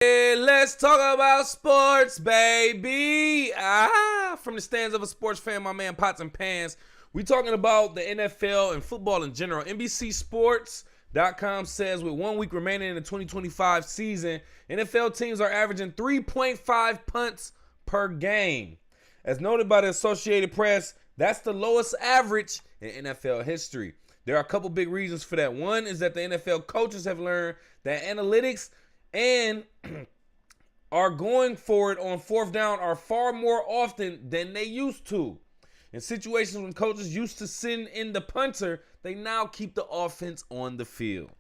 Hey, let's talk about sports, baby. From the stands of a sports fan, my man Pots and Pans. We talking about the NFL and football in general. NBCSports.com says with 1 week remaining in the 2025 season, NFL teams are averaging 3.5 punts per game. As noted by the Associated Press, that's the lowest average in NFL history. There are a couple big reasons for that. One is that the NFL coaches have learned that analytics and are going for it on fourth down are far more often than they used to. In situations when coaches used to send in the punter, they now keep the offense on the field.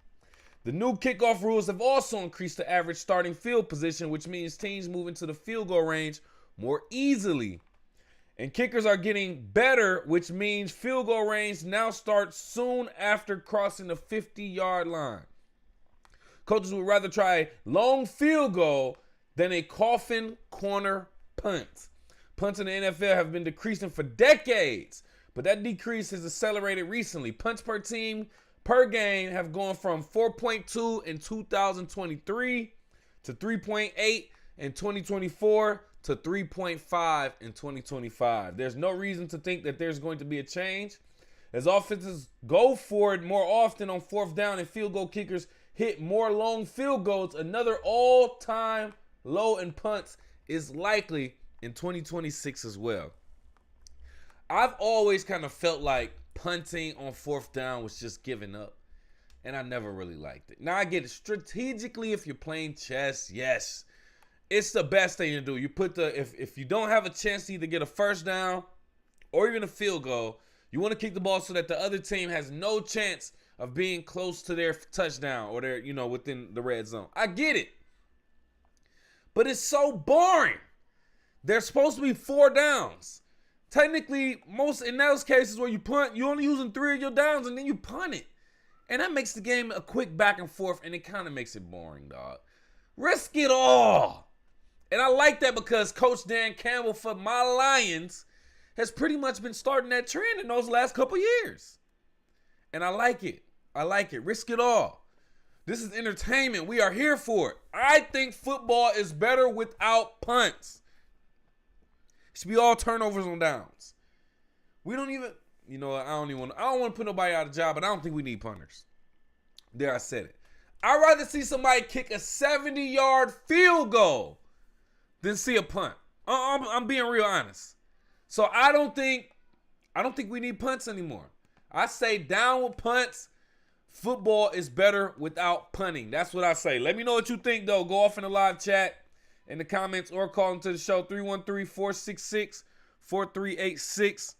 The new kickoff rules have also increased the average starting field position, which means teams move into the field goal range more easily. And kickers are getting better, which means field goal range now starts soon after crossing the 50-yard line. Coaches would rather try a long field goal than a coffin corner punt. Punts in the NFL have been decreasing for decades, but that decrease has accelerated recently. Punts per team per game have gone from 4.2 in 2023 to 3.8 in 2024 to 3.5 in 2025. There's no reason to think that there's going to be a change. As offenses go for it more often on fourth down and field goal kickers hit more long field goals, another all-time low in punts is likely in 2026 as well. I've always kind of felt like punting on fourth down was just giving up, and I never really liked it. Now I get it. Strategically, if you're playing chess, yes, it's the best thing to do. You put if you don't have a chance to either get a first down or even a field goal, you want to kick the ball so that the other team has no chance of being close to their touchdown or their, within the red zone. I get it. But it's so boring. There's supposed to be 4 downs. Technically, in those cases where you punt, you're only using 3 of your downs and then you punt it. And that makes the game a quick back and forth, and it kind of makes it boring, dog. Risk it all. And I like that because Coach Dan Campbell for my Lions has pretty much been starting that trend in those last couple years. And I like it. Risk it all. This is entertainment. We are here for it. I think football is better without punts. It should be all turnovers on downs. We don't even, I don't want to put nobody out of job, but I don't think we need punters. There, I said it. I'd rather see somebody kick a 70-yard field goal than see a punt. I'm being real honest. So I don't think we need punts anymore. I say down with punts. Football is better without punting. That's what I say. Let me know what you think, though. Go off in the live chat in the comments or call into the show 313-466-4386.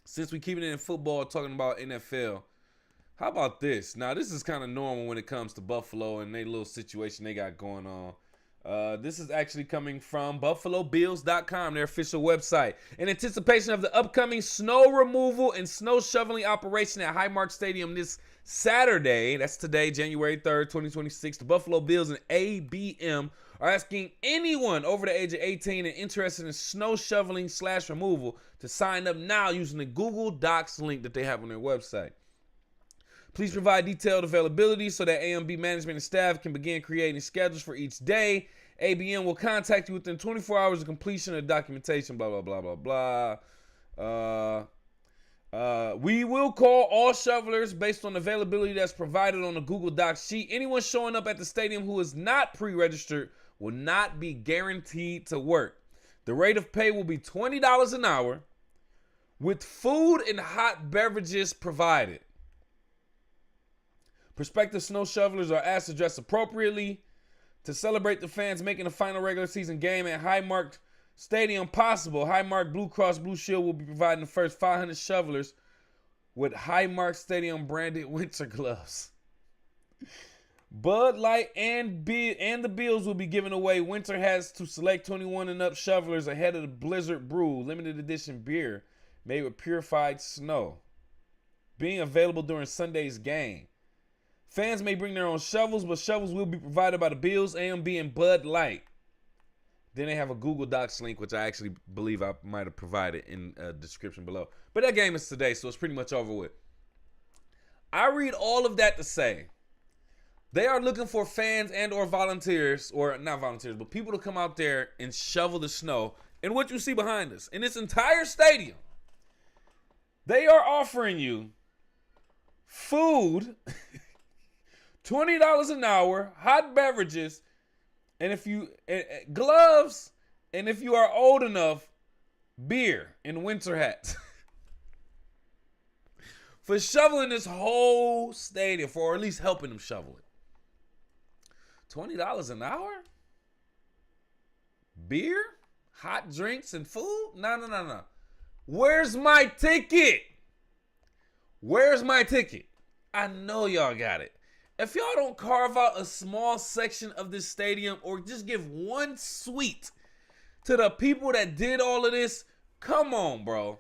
Since we keeping it in football, talking about NFL, how about this? Now, this is kind of normal when it comes to Buffalo and their little situation they got going on. This is actually coming from BuffaloBills.com, their official website. In anticipation of the upcoming snow removal and snow shoveling operation at Highmark Stadium this Saturday, that's today, January 3rd, 2026, the Buffalo Bills and ABM are asking anyone over the age of 18 and interested in snow shoveling / removal to sign up now using the Google Docs link that they have on their website. Please provide detailed availability so that AMB management and staff can begin creating schedules for each day. ABM will contact you within 24 hours of completion of documentation, blah, blah, blah, blah, blah. We will call all shovelers based on availability that's provided on the Google Docs sheet. Anyone showing up at the stadium who is not pre-registered will not be guaranteed to work. The rate of pay will be $20 an hour with food and hot beverages provided. Prospective snow shovelers are asked to dress appropriately to celebrate the fans making the final regular season game at Highmark Stadium possible. Highmark Blue Cross Blue Shield will be providing the first 500 shovelers with Highmark Stadium branded winter gloves. Bud Light and the Bills will be giving away winter hats to select 21 and up shovelers ahead of the Blizzard Brew limited edition beer made with purified snow being available during Sunday's game. Fans may bring their own shovels, but shovels will be provided by the Bills, AMB, and Bud Light. Then they have a Google Docs link, which I actually believe I might have provided in the description below. But that game is today, so it's pretty much over with. I read all of that to say They are looking for fans and or volunteers, or not volunteers, but people to come out there and shovel the snow. And what you see behind us, in this entire stadium, they are offering you food, $20 an hour, hot beverages, and if you gloves, and if you are old enough, beer and winter hats. For shoveling this whole stadium, or at least helping them shovel it. $20 an hour? Beer? Hot drinks and food? No. Where's my ticket? Where's my ticket? I know y'all got it. If y'all don't carve out a small section of this stadium or just give one suite to the people that did all of this, come on, bro.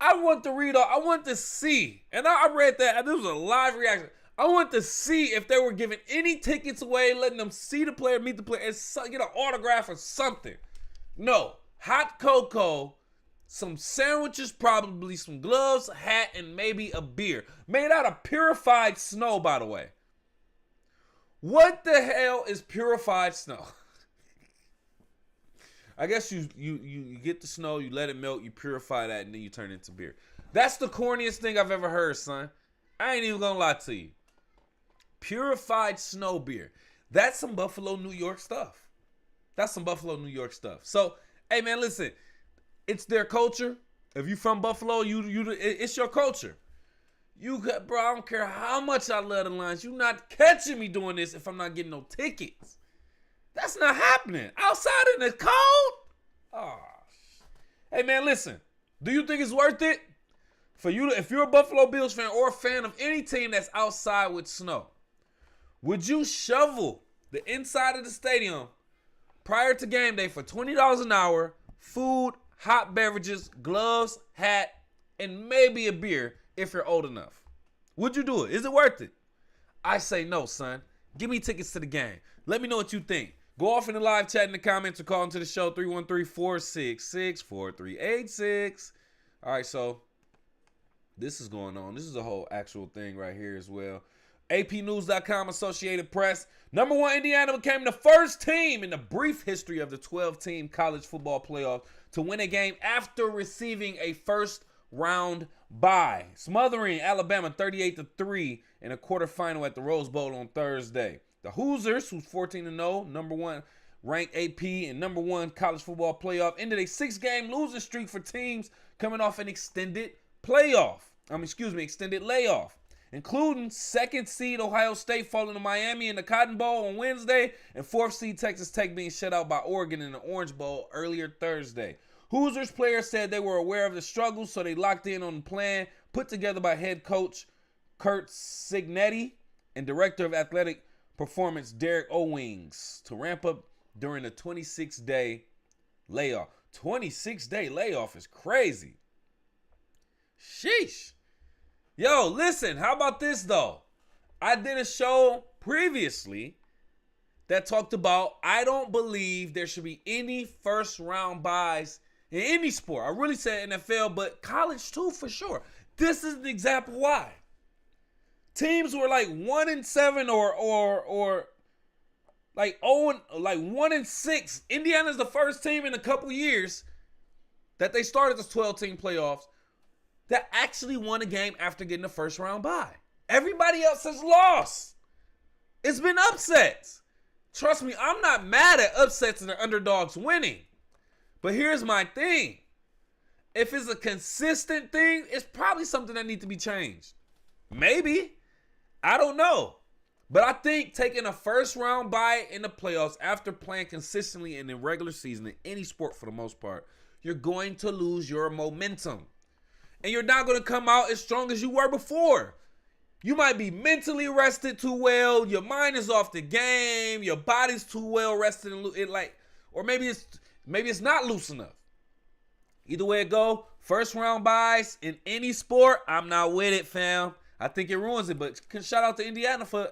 I want to read all, I want to see, and I read that, this was a live reaction. I want to see if they were giving any tickets away, letting them see the player, meet the player, and get an autograph or something. No, hot cocoa, some sandwiches, probably some gloves, a hat, and maybe a beer. Made out of purified snow, by the way. What the hell is purified snow? I guess you get the snow, you let it melt, you purify that, and then you turn it into beer. That's the corniest thing I've ever heard, son. I ain't even gonna lie to you. Purified snow beer. That's some Buffalo, New York stuff. That's some Buffalo, New York stuff. So, hey man, listen. It's their culture. If you from Buffalo, it's your culture. Bro, I don't care how much I love the Lions. You not catching me doing this if I'm not getting no tickets. That's not happening. Outside in the cold? Oh. Hey, man, listen. Do you think it's worth it? For you, if you're a Buffalo Bills fan or a fan of any team that's outside with snow, would you shovel the inside of the stadium prior to game day for $20 an hour, food, hot beverages, gloves, hat, and maybe a beer if you're old enough? Would you do it? Is it worth it? I say no, son. Give me tickets to the game. Let me know what you think. Go off in the live chat in the comments or call into the show 313-466-4386. All right, so this is going on. This is a whole actual thing right here as well. APnews.com, Associated Press. Number 1, Indiana became the first team in the brief history of the 12-team college football playoff to win a game after receiving a first-round bye, smothering Alabama 38-3 in a quarterfinal at the Rose Bowl on Thursday. The Hoosiers, who's 14-0, number 1 ranked AP and number 1 college football playoff, ended a 6-game losing streak for teams coming off an extended layoff, including 2nd seed Ohio State falling to Miami in the Cotton Bowl on Wednesday, and 4th seed Texas Tech being shut out by Oregon in the Orange Bowl earlier Thursday. Hoosiers players said they were aware of the struggles, so they locked in on the plan put together by head coach Kurt Cignetti and director of athletic performance Derek Owings to ramp up during the 26-day layoff. 26-day layoff is crazy. Sheesh. Yo, listen, how about this though? I did a show previously that talked about I don't believe there should be any first round buys in any sport. I really said NFL, but college too for sure. This is the example why. Teams were like 1-7 or like 1-6. Indiana's the first team in a couple years that they started this 12-team playoffs that actually won a game after getting the first round bye. Everybody else has lost. It's been upsets. Trust me, I'm not mad at upsets and the underdogs winning. But here's my thing. If it's a consistent thing, it's probably something that needs to be changed. Maybe. I don't know. But I think taking a first round bye in the playoffs after playing consistently in the regular season in any sport for the most part, you're going to lose your momentum. And you're not going to come out as strong as you were before. You might be mentally rested too well. Your mind is off the game. Your body's too well rested, and or maybe it's not loose enough. Either way it go, first round buys in any sport, I'm not with it, fam. I think it ruins it. But shout out to Indiana for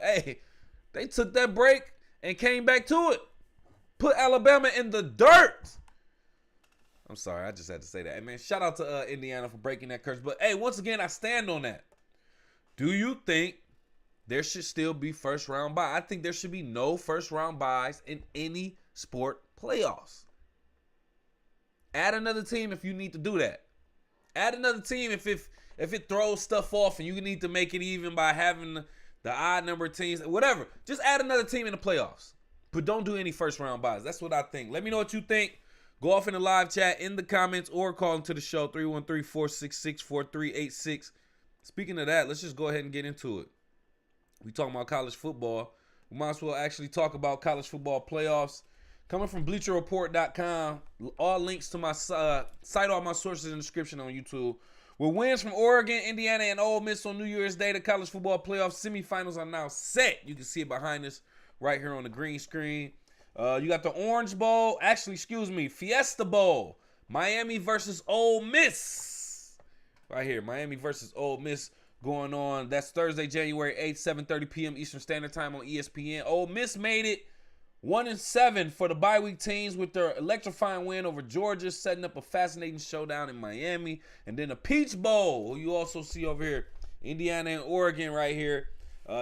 they took that break and came back to it. Put Alabama in the dirt. I'm sorry, I just had to say that. Hey, man, shout out to Indiana for breaking that curse. But, hey, once again, I stand on that. Do you think there should still be first round bye. I think there should be no first round byes in any sport playoffs. Add another team if you need to do that. Add another team if it throws stuff off and you need to make it even by having the odd number of teams, whatever. Just add another team in the playoffs. But don't do any first round byes. That's what I think. Let me know what you think. Go off in the live chat, in the comments, or call into the show, 313-466-4386. Speaking of that, let's just go ahead and get into it. We talking about college football. We might as well actually talk about college football playoffs. Coming from BleacherReport.com, all links to my site, all my sources in the description on YouTube. With wins from Oregon, Indiana, and Ole Miss on New Year's Day, the college football playoff semifinals are now set. You can see it behind us right here on the green screen. You got the Orange Bowl, Fiesta Bowl. Miami versus Ole Miss. Right here, Miami versus Ole Miss going on. That's Thursday, January 8th, 7:30 p.m. Eastern Standard Time on ESPN. Ole Miss made it 1-7 for the bye week teams with their electrifying win over Georgia, setting up a fascinating showdown in Miami. And then the Peach Bowl, who you also see over here, Indiana and Oregon right here.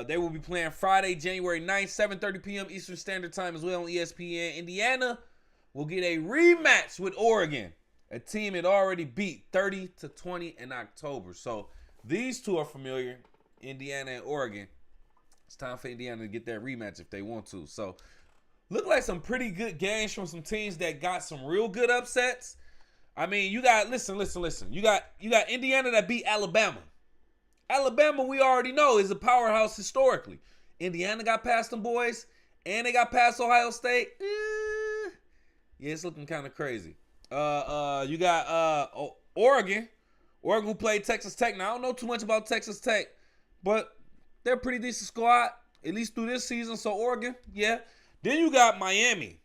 They will be playing Friday, January 9th, 7:30 p.m. Eastern Standard Time as well on ESPN. Indiana will get a rematch with Oregon, a team it already beat 30-20 in October. So these two are familiar, Indiana and Oregon. It's time for Indiana to get that rematch if they want to. So look like some pretty good games from some teams that got some real good upsets. I mean, you got, listen. You got Indiana that beat Alabama. Alabama, we already know, is a powerhouse historically. Indiana got past them boys, and they got past Ohio State. Yeah, it's looking kind of crazy. You got Oregon. Oregon who played Texas Tech. Now, I don't know too much about Texas Tech, but they're a pretty decent squad, at least through this season. So, Oregon, yeah. Then you got Miami.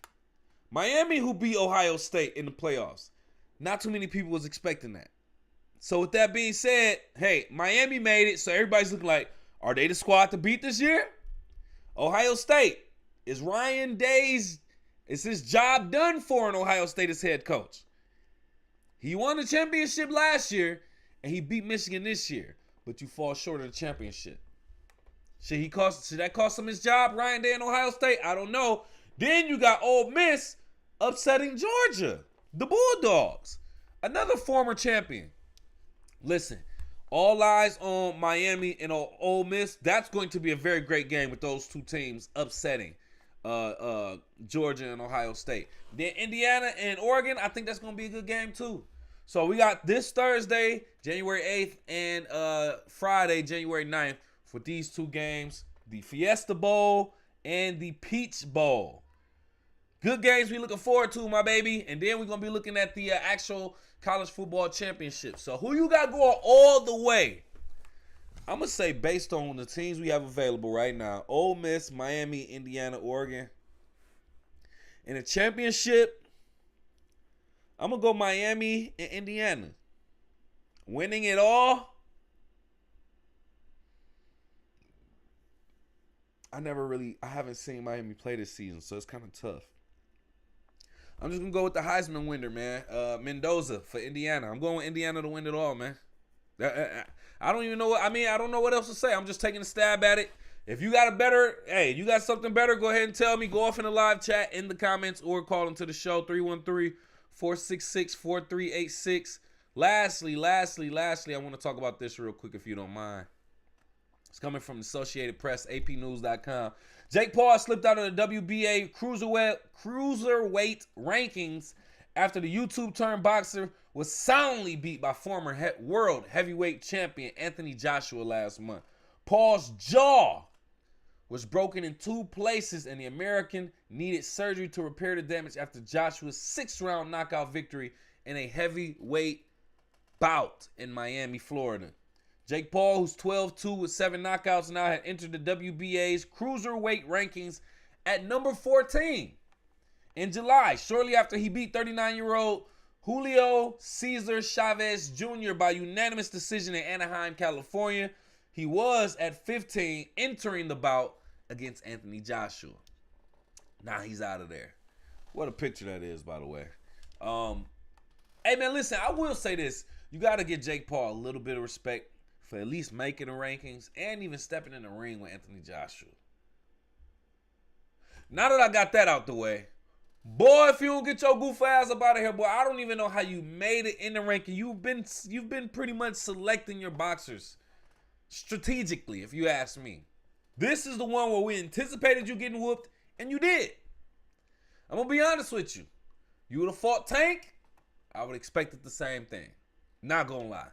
Miami who beat Ohio State in the playoffs. Not too many people was expecting that. So with that being said, hey, Miami made it. So everybody's looking like, are they the squad to beat this year? Ohio State. Is Ryan Day's, is his job done for an Ohio State as head coach? He won the championship last year, and he beat Michigan this year. But you fall short of the championship. Should that cost him his job, Ryan Day in Ohio State? I don't know. Then you got Ole Miss upsetting Georgia, the Bulldogs, another former champion. Listen, all eyes on Miami and Ole Miss. That's going to be a very great game with those two teams upsetting Georgia and Ohio State. Then Indiana and Oregon, I think that's going to be a good game too. So we got this Thursday, January 8th, and Friday, January 9th, for these two games, the Fiesta Bowl and the Peach Bowl. Good games we looking forward to, my baby. And then we're going to be looking at the actual college football championship. So who you got going all the way? I'm going to say based on the teams we have available right now, Ole Miss, Miami, Indiana, Oregon. In the championship, I'm going to go Miami and Indiana. Winning it all, I haven't seen Miami play this season, so it's kind of tough. I'm just going to go with the Heisman winner, man. Mendoza for Indiana. I'm going with Indiana to win it all, man. I don't even know I don't know what else to say. I'm just taking a stab at it. If you got you got something better, go ahead and tell me. Go off in the live chat, in the comments, or call into the show, 313-466-4386. Lastly, I want to talk about this real quick if you don't mind. It's coming from the Associated Press, APnews.com. Jake Paul slipped out of the WBA cruiserweight rankings after the YouTube-turned boxer was soundly beat by former world heavyweight champion Anthony Joshua last month. Paul's jaw was broken in 2 places, and the American needed surgery to repair the damage after Joshua's 6th-round knockout victory in a heavyweight bout in Miami, Florida. Jake Paul, who's 12-2 with 7 knockouts now, had entered the WBA's cruiserweight rankings at number 14 in July, shortly after he beat 39-year-old Julio Cesar Chavez Jr. by unanimous decision in Anaheim, California. He was at 15 entering the bout against Anthony Joshua. Now he's out of there. What a picture that is, by the way. Hey, man, listen, I will say this. You got to give Jake Paul a little bit of respect for at least making the rankings and even stepping in the ring with Anthony Joshua. Now that I got that out the way, boy, if you don't get your goof ass up out of here, boy, I don't even know how you made it in the ranking. You've been pretty much selecting your boxers strategically, if you ask me. This is the one where we anticipated you getting whooped, and you did. I'm gonna be honest with you. You would have fought Tank, I would have expected the same thing. Not gonna lie.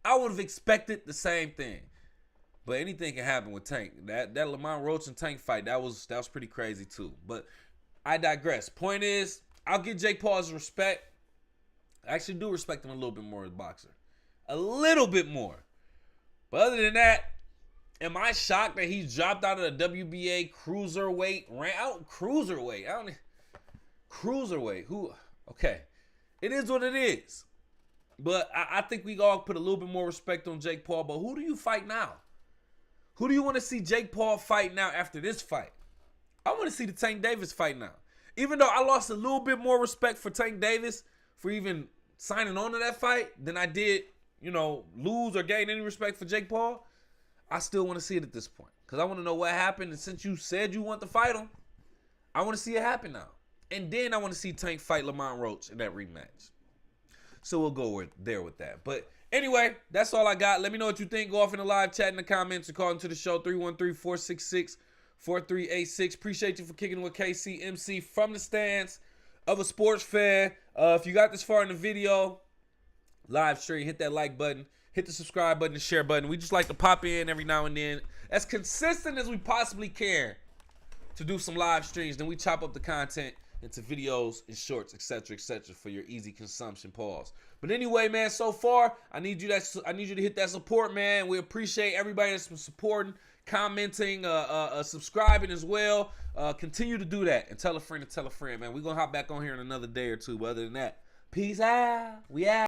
I would have expected the same thing. But anything can happen with Tank. That Lamont Roach and Tank fight, that was pretty crazy too. But I digress. Point is, I'll give Jake Paul his respect. I actually do respect him a little bit more as a boxer. A little bit more. But other than that, am I shocked that he dropped out of the WBA cruiserweight rank? Cruiserweight. Okay. It is what it is. But I think we all put a little bit more respect on Jake Paul. But who do you fight now? Who do you want to see Jake Paul fight now after this fight? I want to see the Tank Davis fight now. Even though I lost a little bit more respect for Tank Davis for even signing on to that fight than I did, lose or gain any respect for Jake Paul, I still want to see it at this point. Because I want to know what happened. And since you said you want to fight him, I want to see it happen now. And then I want to see Tank fight Lamont Roach in that rematch. So we'll go there with that. But anyway, that's all I got. Let me know what you think. Go off in the live chat in the comments or call into the show 313-466-4386. Appreciate you for kicking with KC MC from the stands of a sports fan. If you got this far in the video, live stream, hit that like button, hit the subscribe button, the share button. We just like to pop in every now and then, as consistent as we possibly can, to do some live streams. Then we chop up the content into videos and shorts, etc., for your easy consumption. Pause. But anyway, man, so far I need you to hit that support, man. We appreciate everybody that's been supporting, commenting, subscribing as well. Continue to do that and tell a friend to tell a friend, man. We're gonna hop back on here in another day or two. But other than that, peace out. We out.